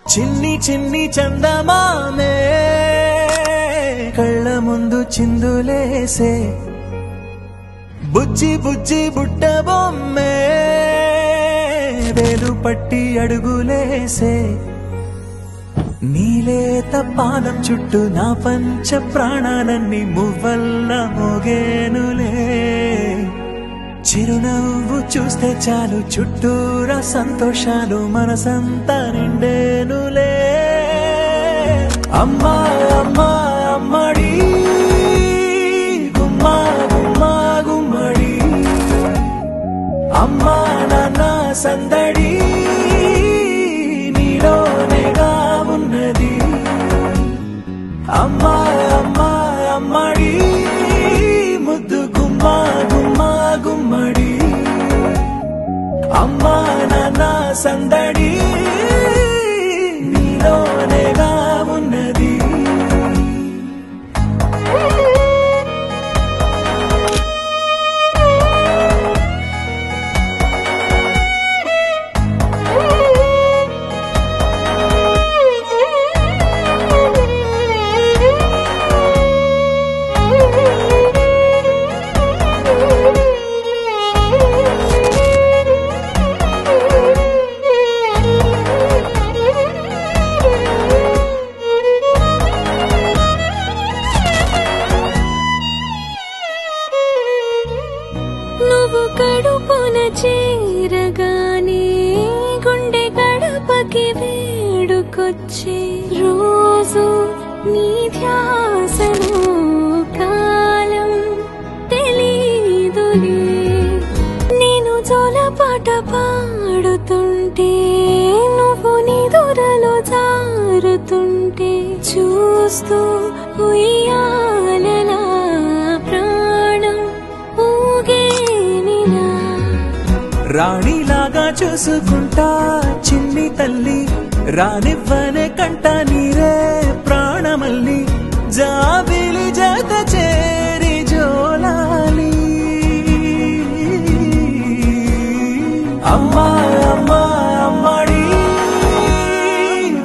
చిన్ని చిన్ని చందమామే కళ్ళ ముందు చిందులేసే బుజ్జి బుజ్జి బుట్ట బొమ్మే వేలు పట్టి అడుగులేసే నీలేత పాదం చుట్టూ నా పంచ ప్రాణాలన్నీ మువ్వల్ల మోగేనులే చిరునవ్వు చూస్తే చాలు చుట్టూరా సంతోషాలు మనసంతా నిండేనులే అమ్మా అమ్మా అమ్మడి గుమ్మా గుమ్మా గుమ్మడి అమ్మా నాన్న సందడి నీలోనేగా ఉన్నది అమ్మా అమ్మా అమ్మడి ముద్దు గుమ్మా గుమ్మా గుమ్మడి అమ్మా నాన్న సందడి నీలోనేగా ఉన్నది కడుపున చేరగానే గుండె గడపకి వేడుకొచ్చే రోజు నీ ధ్యాసలో కాలం తెలీదులే నేను జోలపాట పాడుతుంటే నువ్వు నిదురలో జారుతుంటే చూస్తూ ఉయ్యాలలా ప్రాణం రాణిలాగా చూసుకుంటా చిన్ని తల్లి రానివ్వనే కంట నీరే ప్రాణమల్లి జాబిలి జత చేరి జోలాలి అమ్మా అమ్మా అమ్మడి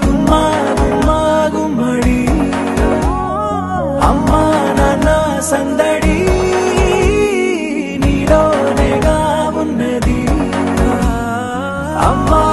గుమ్మా గుమ్మా గుమ్మడి అమ్మా నాన్న సందడి నీలోనేగా ఉన్నది అమ్మా